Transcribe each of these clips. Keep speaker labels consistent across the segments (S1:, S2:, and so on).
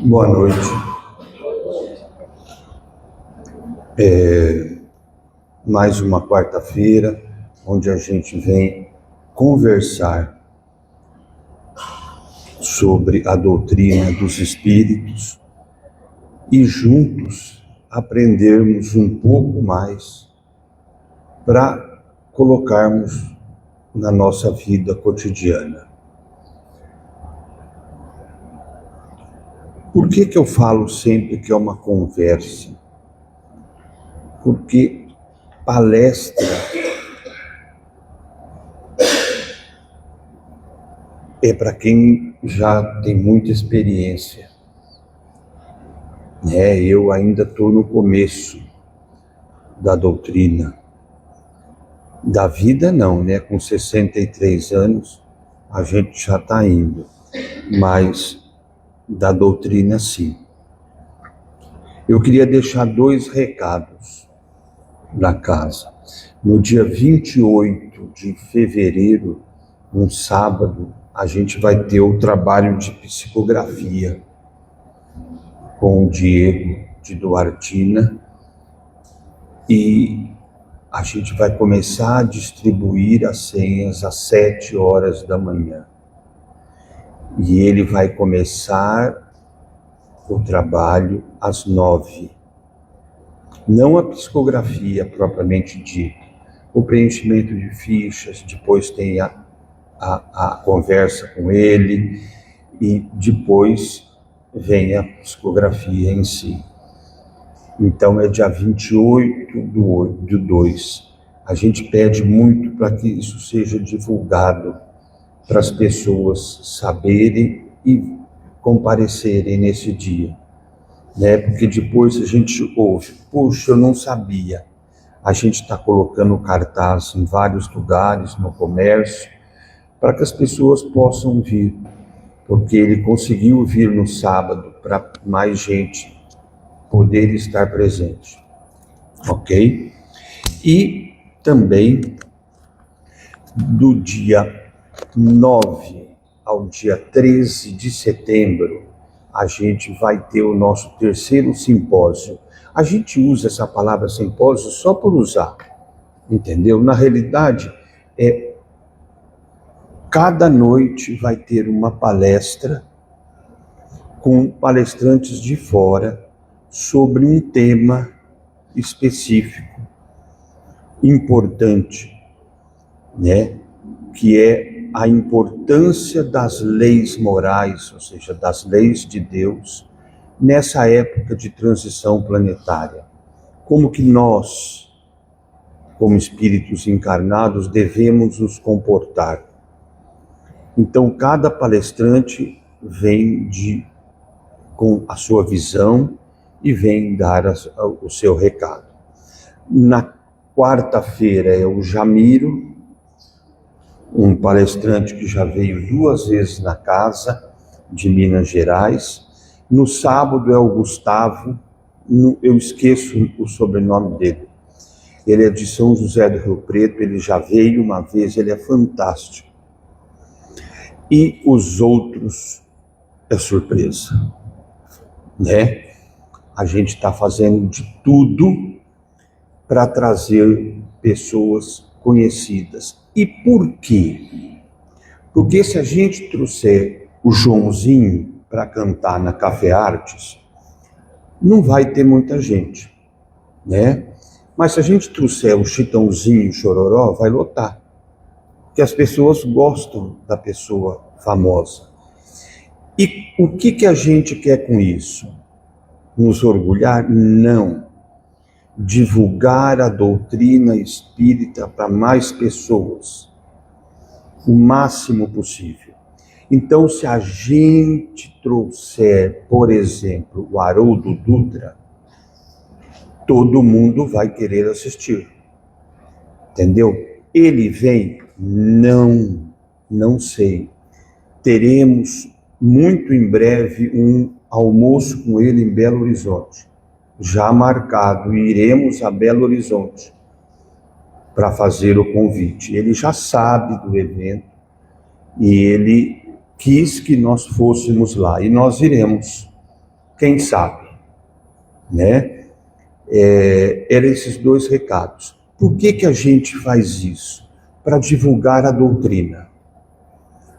S1: Boa noite. Mais uma quarta-feira, onde a gente vem conversar sobre a doutrina dos espíritos e juntos aprendermos um pouco mais para colocarmos na nossa vida cotidiana. Por que eu falo sempre que é uma conversa? Porque palestra é para quem já tem muita experiência. Eu ainda estou no começo da doutrina. Da vida não, com 63 anos a gente já está indo, mas da doutrina sim. Eu queria deixar 2 recados da casa. No dia 28 de fevereiro, um sábado, a gente vai ter o trabalho de psicografia com o Diego de Duartina e a gente vai começar a distribuir as senhas às 7 horas da manhã. E ele vai começar o trabalho às 9. Não a psicografia propriamente dita, o preenchimento de fichas, depois tem a conversa com ele e depois vem a psicografia em si. Então é dia 28/2. A gente pede muito para que isso seja divulgado, para as pessoas saberem e comparecerem nesse dia. Porque depois a gente ouve, puxa, eu não sabia. A gente está colocando cartaz em vários lugares, no comércio, para que as pessoas possam vir, porque ele conseguiu vir no sábado para mais gente poder estar presente, ok? E também do dia 9 ao dia 13 de setembro, a gente vai ter o nosso 3º simpósio. A gente usa essa palavra simpósio só por usar, entendeu? Na realidade, cada noite vai ter uma palestra com palestrantes de fora sobre um tema específico, importante, que é a importância das leis morais, ou seja, das leis de Deus, nessa época de transição planetária. Como que nós, como espíritos encarnados, devemos nos comportar. Então, cada palestrante vem com a sua visão e vem dar o seu recado. Na quarta-feira é o Jamiro, um palestrante que já veio 2 vezes na casa, de Minas Gerais. No sábado é o Gustavo, eu esqueço o sobrenome dele. Ele é de São José do Rio Preto, ele já veio uma vez, ele é fantástico. E os outros é surpresa, A gente está fazendo de tudo para trazer pessoas conhecidas. E por quê? Porque se a gente trouxer o Joãozinho para cantar na Café Artes, não vai ter muita gente, Mas se a gente trouxer o Chitãozinho, o Chororó, vai lotar. Porque as pessoas gostam da pessoa famosa. E o que a gente quer com isso? Nos orgulhar? Não. Divulgar a doutrina espírita para mais pessoas, o máximo possível. Então, se a gente trouxer, por exemplo, o Haroldo Dutra, todo mundo vai querer assistir. Entendeu? Ele vem? Não sei. Teremos muito em breve um almoço com ele em Belo Horizonte. Já marcado, iremos a Belo Horizonte para fazer o convite. Ele já sabe do evento e ele quis que nós fôssemos lá e nós iremos, quem sabe, né? Eram esses dois recados. Por que a gente faz isso? Para divulgar a doutrina.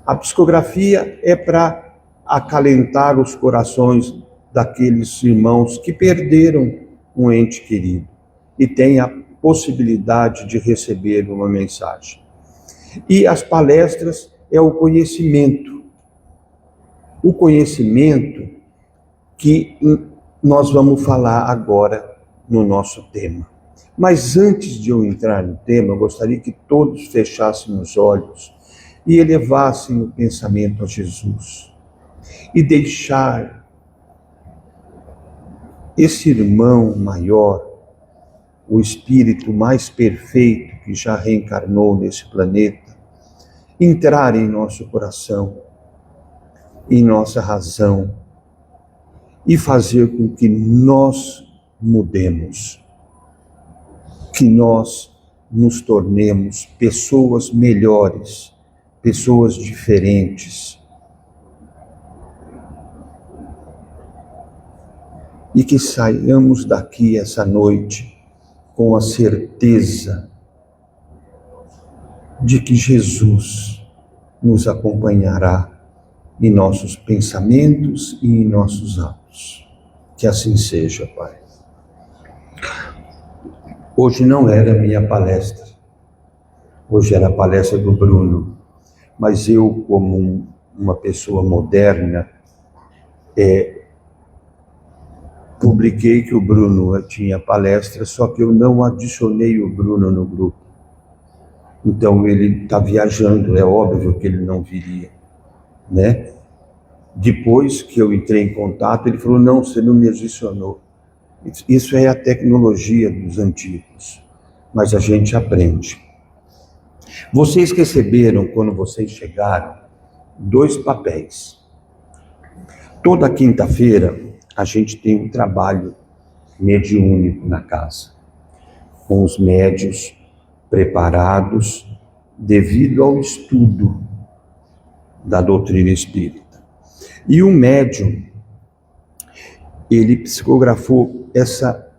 S1: A psicografia é para acalentar os corações daqueles irmãos que perderam um ente querido e têm a possibilidade de receber uma mensagem. E as palestras é o conhecimento. O conhecimento que nós vamos falar agora no nosso tema. Mas antes de eu entrar no tema, eu gostaria que todos fechassem os olhos e elevassem o pensamento a Jesus. E deixar esse irmão maior, o espírito mais perfeito que já reencarnou nesse planeta, entrar em nosso coração, em nossa razão, e fazer com que nós mudemos, que nós nos tornemos pessoas melhores, pessoas diferentes, e que saiamos daqui essa noite com a certeza de que Jesus nos acompanhará em nossos pensamentos e em nossos atos. Que assim seja, Pai. Hoje não era a minha palestra, hoje era a palestra do Bruno, mas eu, como uma pessoa moderna, publiquei que o Bruno tinha palestra, só que eu não adicionei o Bruno no grupo. Então ele está viajando, é óbvio que ele não viria, né? Depois que eu entrei em contato, ele falou, não, você não me adicionou. Isso é a tecnologia dos antigos, mas a gente aprende. Vocês receberam, quando vocês chegaram, 2 papéis. Toda quinta-feira, a gente tem um trabalho mediúnico na casa, com os médiuns preparados devido ao estudo da doutrina espírita. E o médium, ele psicografou essa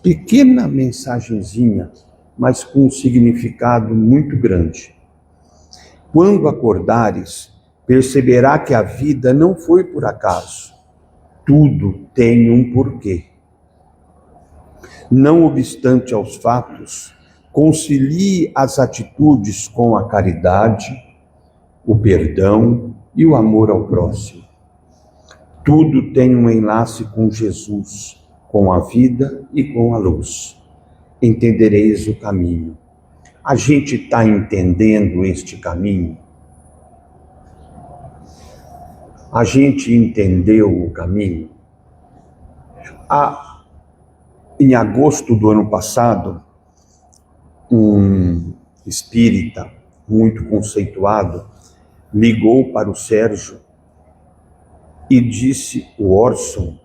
S1: pequena mensagenzinha, mas com um significado muito grande. Quando acordares, perceberá que a vida não foi por acaso. Tudo tem um porquê. Não obstante aos fatos, concilie as atitudes com a caridade, o perdão e o amor ao próximo. Tudo tem um enlace com Jesus, com a vida e com a luz. Entendereis o caminho. A gente está entendendo este caminho? A gente entendeu o caminho? Em agosto do ano passado, um espírita muito conceituado ligou para o Sérgio e disse, o Orson,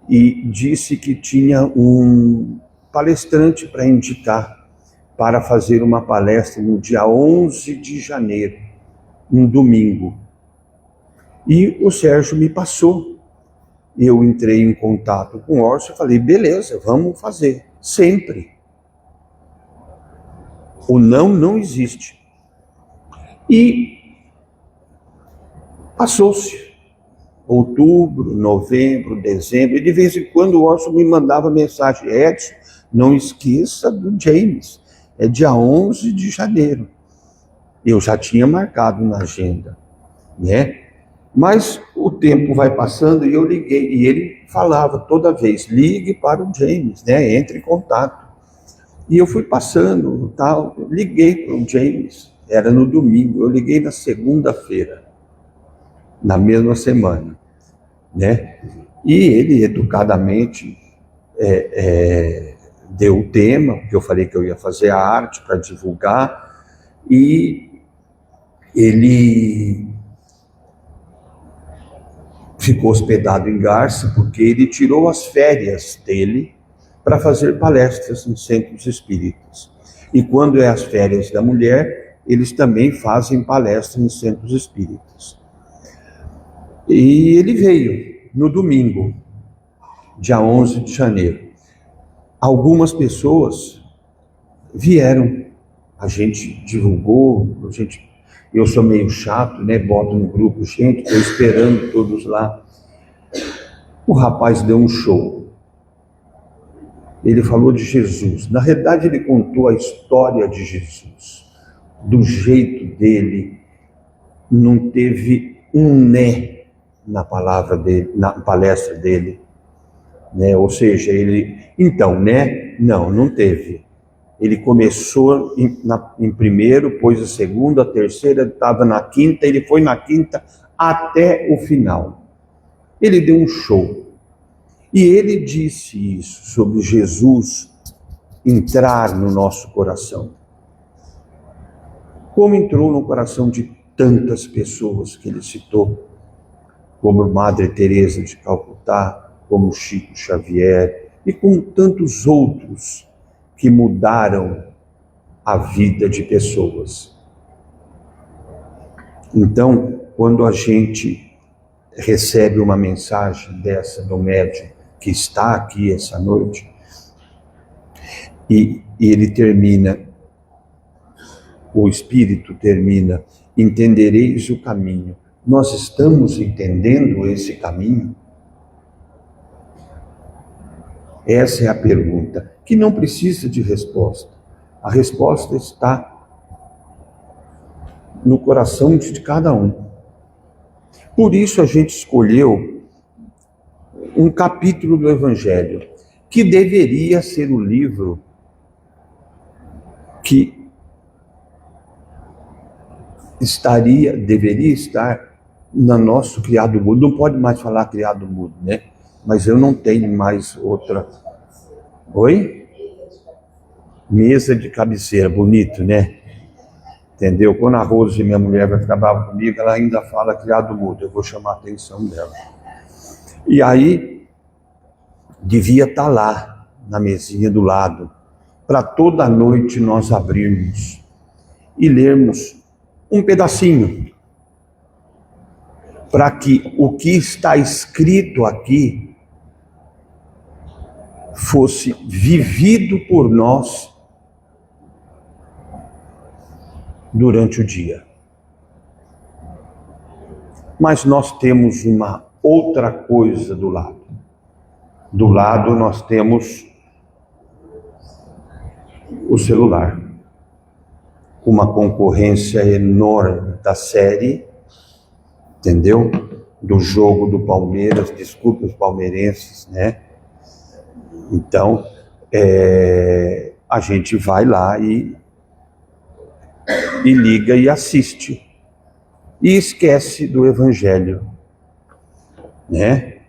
S1: e disse que tinha um palestrante para indicar para fazer uma palestra no dia 11 de janeiro, um domingo. E o Sérgio me passou. Eu entrei em contato com o Orson e falei, beleza, vamos fazer, sempre. O não existe. E passou-se. Outubro, novembro, dezembro, e de vez em quando o Orson me mandava mensagem, Edson, não esqueça do James, é dia 11 de janeiro. Eu já tinha marcado na agenda, né? Mas o tempo vai passando e eu liguei, e ele falava toda vez, ligue para o James, né? Entre em contato. E eu fui passando, tal, liguei para o James, era no domingo, eu liguei na segunda-feira, na mesma semana, né? E ele educadamente deu o tema, porque eu falei que eu ia fazer a arte para divulgar, e ele ficou hospedado em Garça, porque ele tirou as férias dele para fazer palestras em centros espíritas. E quando é as férias da mulher, eles também fazem palestra em centros espíritas. E ele veio no domingo, dia 11 de janeiro. Algumas pessoas vieram, a gente divulgou, eu sou meio chato, né? Boto no grupo, gente, estou esperando todos lá. O rapaz deu um show. Ele falou de Jesus. Na verdade, ele contou a história de Jesus. Do jeito dele, não teve um né na palavra dele, na palestra dele. Né? Ou seja, então, né? Não teve. Ele começou em primeiro, pôs a segunda, a terceira, estava na quinta, ele foi na quinta até o final. Ele deu um show. E ele disse isso sobre Jesus entrar no nosso coração. Como entrou no coração de tantas pessoas que ele citou, como Madre Teresa de Calcutá, como Chico Xavier e como tantos outros que mudaram a vida de pessoas. Então, quando a gente recebe uma mensagem dessa do médium que está aqui essa noite, e ele termina, o Espírito termina, entendereis o caminho. Nós estamos entendendo esse caminho? Essa é a pergunta, que não precisa de resposta. A resposta está no coração de cada um. Por isso a gente escolheu um capítulo do Evangelho, que deveria ser o livro que deveria estar no nosso criado mudo. Não pode mais falar criado mudo, né? Mas eu não tenho mais outra. Oi? Mesa de cabeceira, bonito, né? Entendeu? Quando a Rose, minha mulher, vai ficar brava comigo, ela ainda fala criado mudo, eu vou chamar a atenção dela. E aí, devia estar lá, na mesinha do lado, para toda noite nós abrirmos e lermos um pedacinho, para que o que está escrito aqui fosse vivido por nós durante o dia. Mas nós temos uma outra coisa do lado. Do lado nós temos o celular, uma concorrência enorme da série, entendeu? Do jogo do Palmeiras, desculpe os palmeirenses, né? Então, a gente vai lá e liga e assiste. E esquece do Evangelho, né?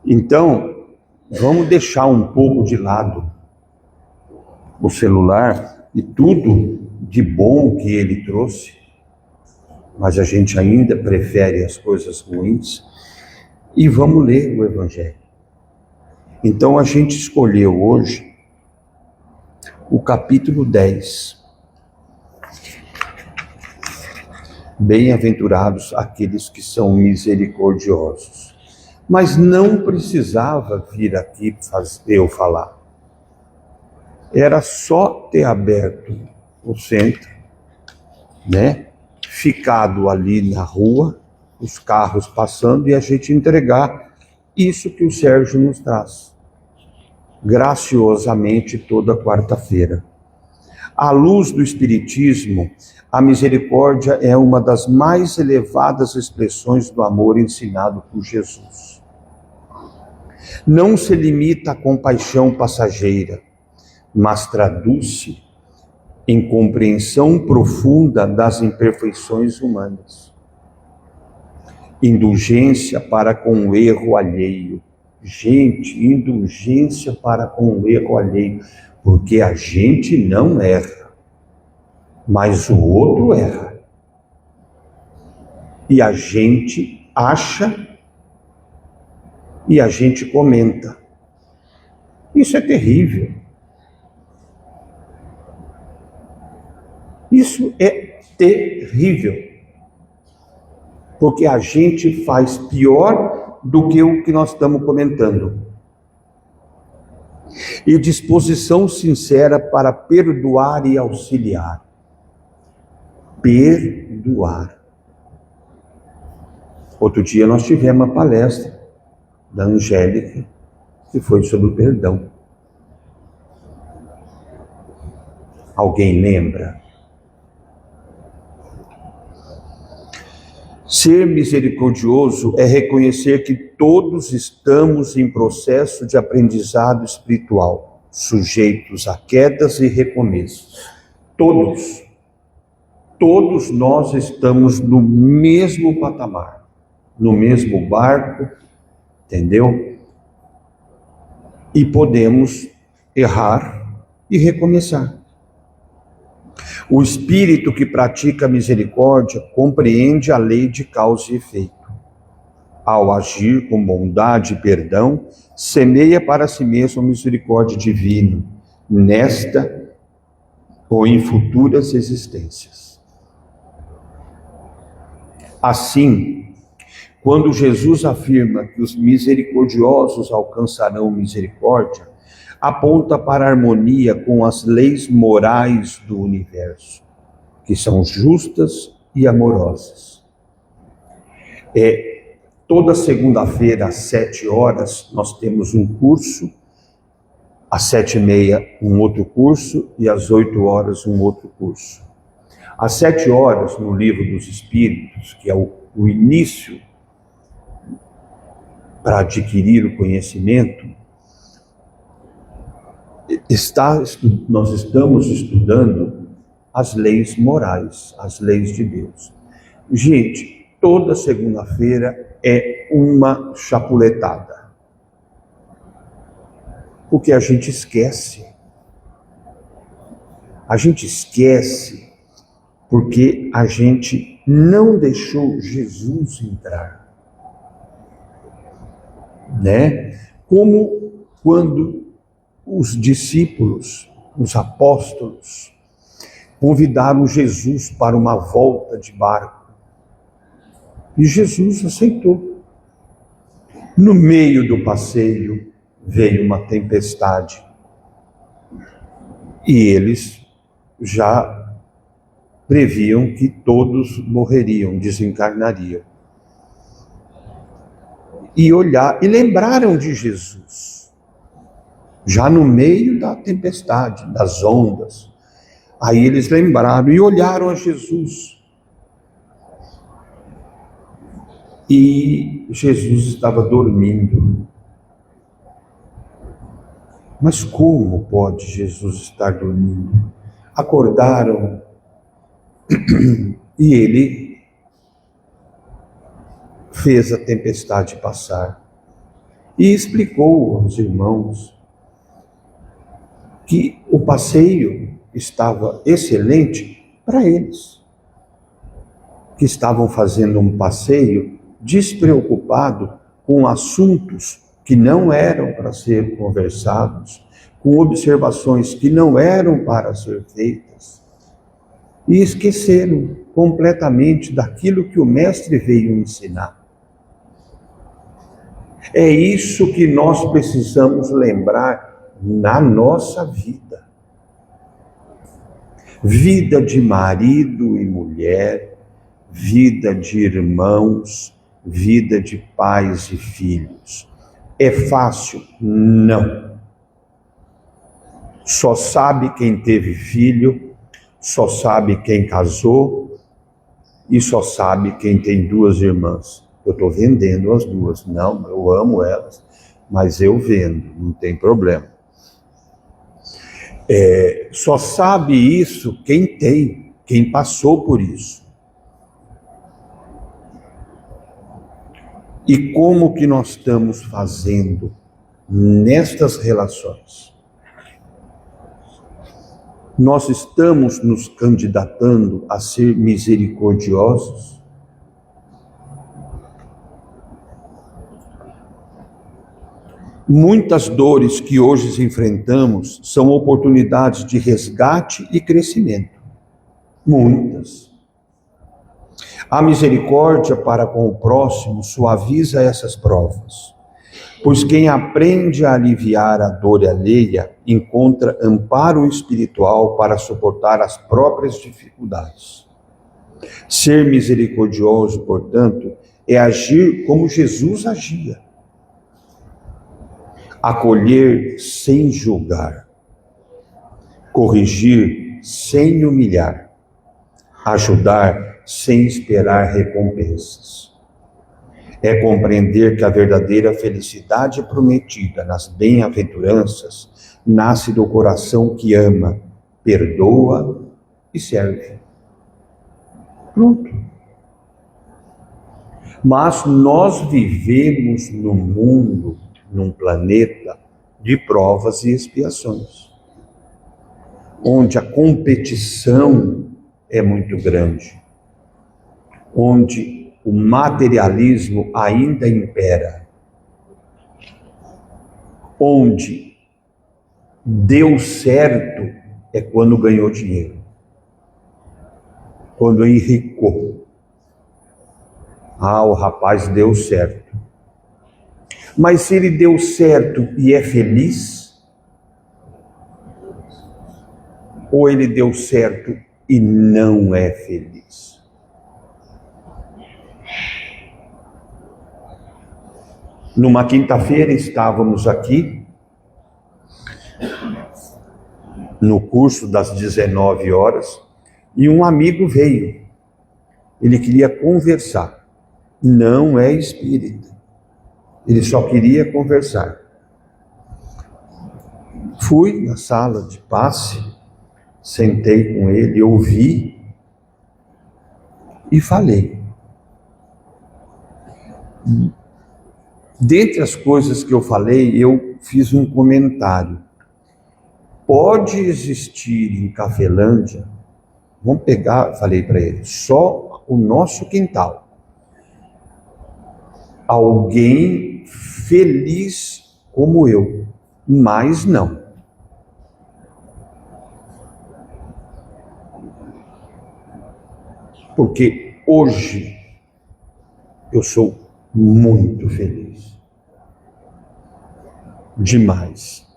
S1: Então, vamos deixar um pouco de lado o celular e tudo de bom que ele trouxe, mas a gente ainda prefere as coisas ruins, e vamos ler o Evangelho. Então a gente escolheu hoje o capítulo 10. Bem-aventurados aqueles que são misericordiosos. Mas não precisava vir aqui eu falar. Era só ter aberto o centro, né? Ficado ali na rua, os carros passando, e a gente entregar isso que o Sérgio nos traz, graciosamente, toda quarta-feira. À luz do Espiritismo, a misericórdia é uma das mais elevadas expressões do amor ensinado por Jesus. Não se limita à compaixão passageira, mas traduz-se em compreensão profunda das imperfeições humanas. Indulgência para com o erro alheio, gente, indulgência para com o erro alheio, porque a gente não erra, mas o outro erra. E a gente acha e a gente comenta. Isso é terrível. Isso é terrível. Porque a gente faz pior do que o que nós estamos comentando. E disposição sincera para perdoar e auxiliar. Perdoar. Outro dia nós tivemos uma palestra da Angélica, que foi sobre o perdão. Alguém lembra? Ser misericordioso é reconhecer que todos estamos em processo de aprendizado espiritual, sujeitos a quedas e recomeços. Todos nós estamos no mesmo patamar, no mesmo barco, entendeu? E podemos errar e recomeçar. O espírito que pratica a misericórdia compreende a lei de causa e efeito. Ao agir com bondade e perdão, semeia para si mesmo a misericórdia divina, nesta ou em futuras existências. Assim, quando Jesus afirma que os misericordiosos alcançarão misericórdia, aponta para a harmonia com as leis morais do universo, que são justas e amorosas. Toda segunda-feira, às 7 horas, nós temos um curso, às 7h30, um outro curso, e às 8 horas, um outro curso. Às 7 horas, no Livro dos Espíritos, que é o início para adquirir o conhecimento, nós estamos estudando as leis morais, as leis de Deus. Gente, toda segunda-feira é uma chapuletada. Porque a gente esquece. A gente esquece porque a gente não deixou Jesus entrar. Né? Como quando os discípulos, os apóstolos, convidaram Jesus para uma volta de barco. E Jesus aceitou. No meio do passeio veio uma tempestade. E eles já previam que todos morreriam, desencarnariam. E lembraram de Jesus. Já no meio da tempestade, das ondas. Aí eles lembraram e olharam a Jesus. E Jesus estava dormindo. Mas como pode Jesus estar dormindo? Acordaram e ele fez a tempestade passar. E explicou aos irmãos que o passeio estava excelente para eles, que estavam fazendo um passeio despreocupado com assuntos que não eram para ser conversados, com observações que não eram para ser feitas, e esqueceram completamente daquilo que o Mestre veio ensinar. É isso que nós precisamos lembrar na nossa vida. Vida de marido e mulher, vida de irmãos, vida de pais e filhos. É fácil? Não. Só sabe quem teve filho, só sabe quem casou e só sabe quem tem 2 irmãs. Eu estou vendendo as 2. Não, eu amo elas, mas eu vendo, não tem problema. Só sabe isso quem tem, quem passou por isso. E como que nós estamos fazendo nestas relações? Nós estamos nos candidatando a ser misericordiosos? Muitas dores que hoje enfrentamos são oportunidades de resgate e crescimento. Muitas. A misericórdia para com o próximo suaviza essas provas, pois quem aprende a aliviar a dor alheia encontra amparo espiritual para suportar as próprias dificuldades. Ser misericordioso, portanto, é agir como Jesus agia. Acolher sem julgar, corrigir sem humilhar, ajudar sem esperar recompensas. É compreender que a verdadeira felicidade prometida nas bem-aventuranças nasce do coração que ama, perdoa e serve. Pronto. Mas nós vivemos num mundo, num planeta de provas e expiações, onde a competição é muito grande, onde o materialismo ainda impera, onde deu certo é quando ganhou dinheiro, quando enricou. Ah, o rapaz deu certo. Mas se ele deu certo e é feliz, ou ele deu certo e não é feliz? Numa quinta-feira estávamos aqui, no curso das 19 horas, e um amigo veio. Ele queria conversar. Não é espírita. Ele só queria conversar. Fui na sala de passe, sentei com ele, ouvi e falei. Dentre as coisas que eu falei, eu fiz um comentário. Pode existir em Cafelândia, vamos pegar, falei para ele, só o nosso quintal, alguém feliz como eu, mas não. Porque hoje eu sou muito feliz. Demais.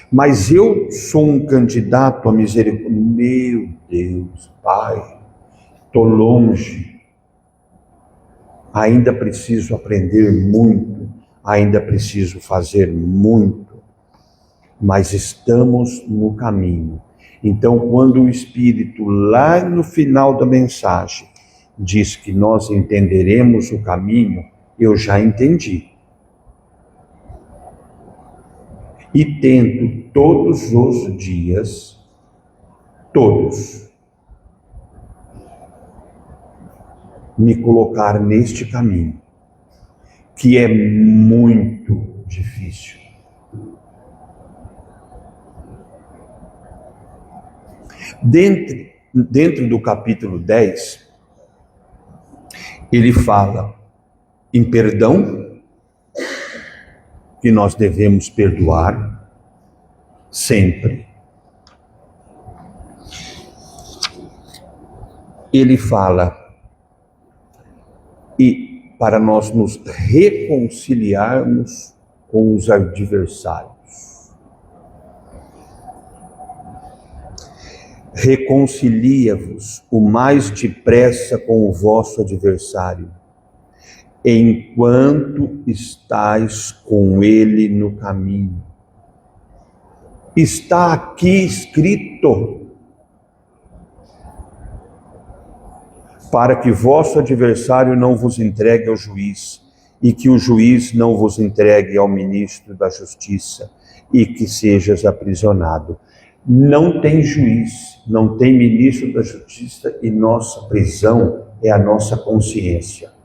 S1: Mas eu sou um candidato à misericórdia. Meu Deus, Pai, estou longe. Ainda preciso aprender muito, ainda preciso fazer muito, mas estamos no caminho. Então, quando o Espírito, lá no final da mensagem, diz que nós entenderemos o caminho, eu já entendi. E tento todos os dias, todos, me colocar neste caminho, que é muito difícil. Dentro do capítulo 10, ele fala em perdão, que nós devemos perdoar sempre. Ele fala e para nós nos reconciliarmos com os adversários. Reconcilia-vos o mais depressa com o vosso adversário, enquanto estais com ele no caminho. Está aqui escrito, para que vosso adversário não vos entregue ao juiz, e que o juiz não vos entregue ao ministro da justiça, e que sejas aprisionado. Não tem juiz, não tem ministro da justiça, e nossa prisão é a nossa consciência.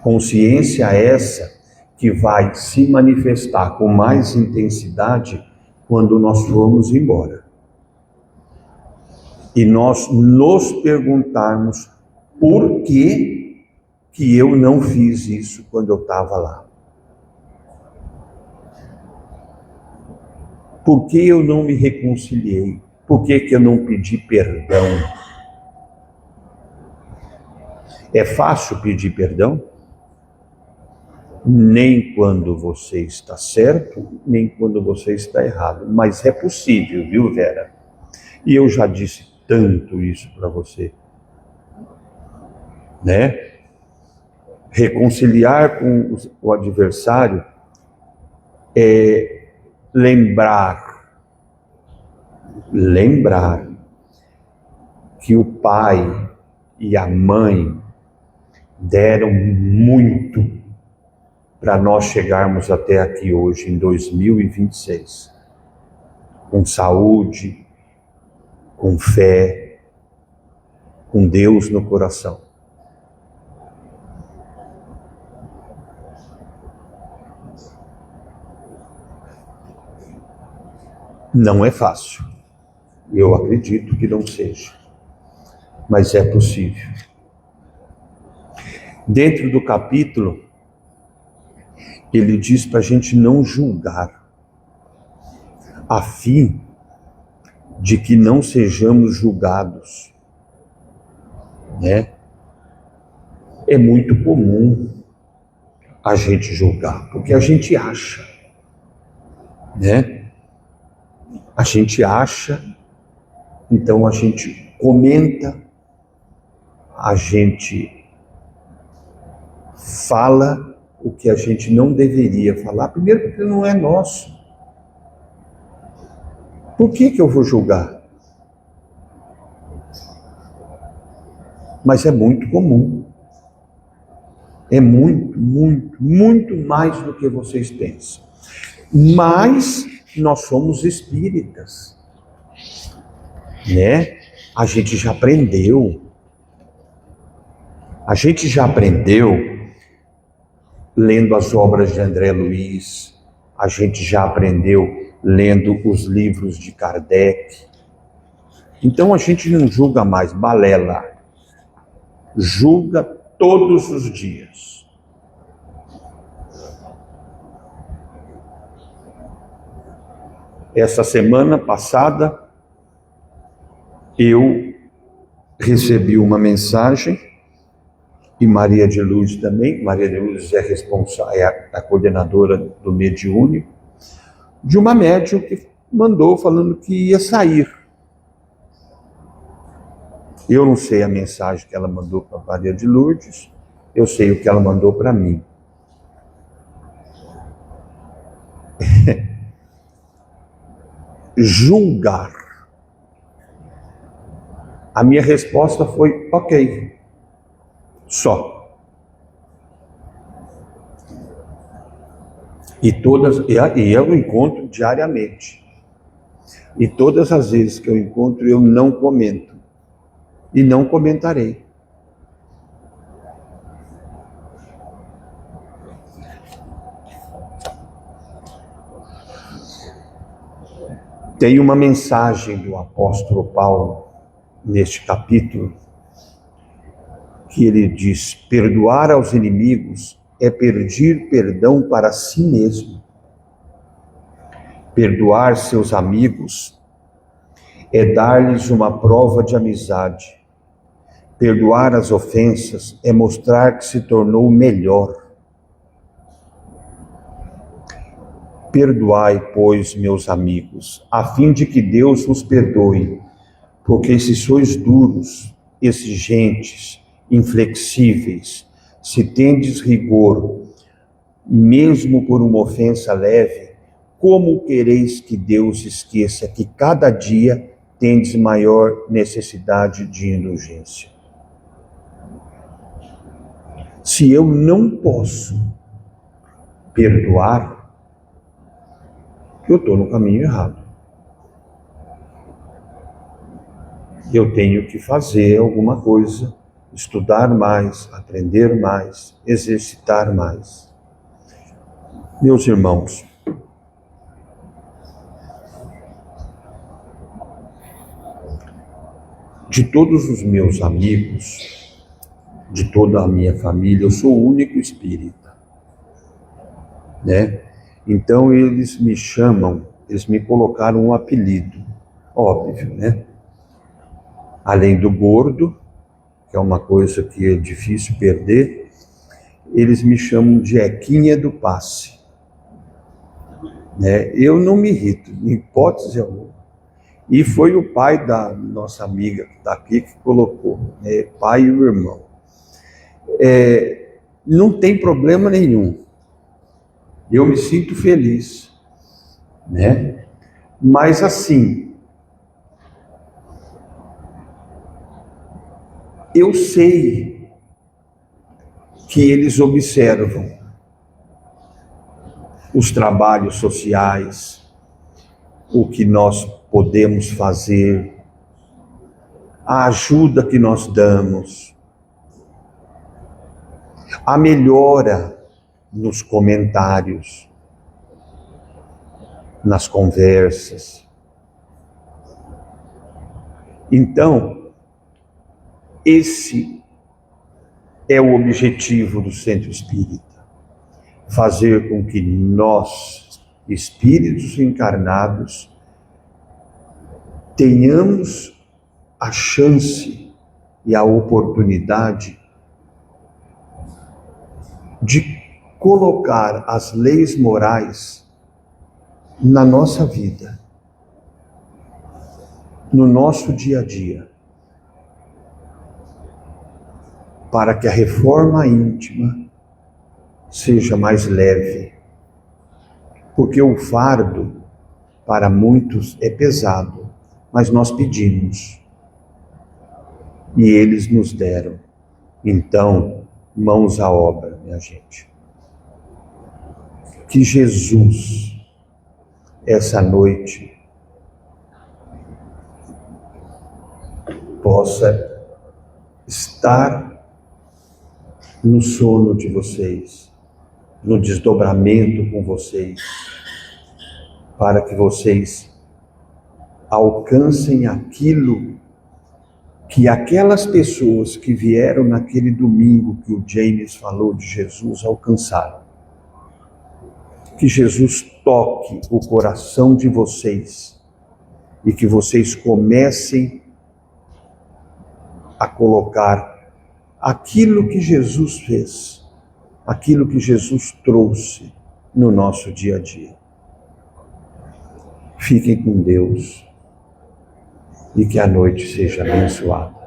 S1: Consciência essa que vai se manifestar com mais intensidade quando nós formos embora. E nós nos perguntarmos por que eu não fiz isso quando eu estava lá. Por que eu não me reconciliei? Por que eu não pedi perdão? É fácil pedir perdão? Nem quando você está certo, nem quando você está errado. Mas é possível, viu, Vera? E eu já disse tanto isso para você, né? Reconciliar com o adversário é lembrar que o pai e a mãe deram muito para nós chegarmos até aqui hoje, em 2026, com saúde, com fé, com Deus no coração. Não é fácil. Eu acredito que não seja. Mas é possível. Dentro do capítulo, ele diz para a gente não julgar, a fim de que não sejamos julgados, né? É muito comum a gente julgar, porque a gente acha, né? A gente acha, então a gente comenta, a gente fala o que a gente não deveria falar, primeiro porque não é nosso. Por que eu vou julgar? Mas é muito comum. É muito mais do que vocês pensam. Mas nós somos espíritas, né? A gente já aprendeu. A gente já aprendeu lendo as obras de André Luiz, a gente já aprendeu lendo os livros de Kardec. Então a gente não julga mais balela, julga todos os dias. Essa semana passada, eu recebi uma mensagem, e Maria de Lourdes também. Maria de Lourdes é responsável, é a coordenadora do Mediúnico, de uma médium que mandou falando que ia sair. Eu não sei a mensagem que ela mandou para Maria de Lourdes, eu sei o que ela mandou para mim. Julgar. A minha resposta foi ok. Só. E eu encontro diariamente. E todas as vezes que eu encontro, eu não comento. E não comentarei. Tem uma mensagem do apóstolo Paulo, neste capítulo, que ele diz: perdoar aos inimigos é pedir perdão para si mesmo. Perdoar seus amigos é dar-lhes uma prova de amizade. Perdoar as ofensas é mostrar que se tornou melhor. Perdoai, pois, meus amigos, a fim de que Deus vos perdoe, porque se sois duros, exigentes, inflexíveis, se tendes rigor, mesmo por uma ofensa leve, como quereis que Deus esqueça que cada dia tendes maior necessidade de indulgência? Se eu não posso perdoar, eu estou no caminho errado. Eu tenho que fazer alguma coisa estudar mais, aprender mais, exercitar mais. Meus irmãos, de todos os meus amigos, de toda a minha família, eu sou o único espírita, né? Então eles me chamam, eles me colocaram um apelido, óbvio, né? Além do gordo, que é uma coisa que é difícil perder, eles me chamam de Equinha do Passe, né? Eu não me irrito, em hipótese alguma. E foi o pai da nossa amiga que está aqui que colocou, né? Pai e o irmão. Não tem problema nenhum. Eu me sinto feliz, né? Mas assim, eu sei que eles observam os trabalhos sociais, o que nós podemos fazer, a ajuda que nós damos, a melhora nos comentários, nas conversas. Então, esse é o objetivo do Centro Espírita, fazer com que nós, espíritos encarnados, tenhamos a chance e a oportunidade de colocar as leis morais na nossa vida, no nosso dia a dia, para que a reforma íntima seja mais leve, porque o fardo para muitos é pesado, mas nós pedimos e eles nos deram. Então, mãos à obra, minha gente. Que Jesus, essa noite, possa estar no sono de vocês, no desdobramento com vocês, para que vocês alcancem aquilo que aquelas pessoas que vieram naquele domingo que o James falou de Jesus alcançaram. Que Jesus toque o coração de vocês e que vocês comecem a colocar aquilo que Jesus fez, aquilo que Jesus trouxe no nosso dia a dia. Fiquem com Deus e que a noite seja abençoada.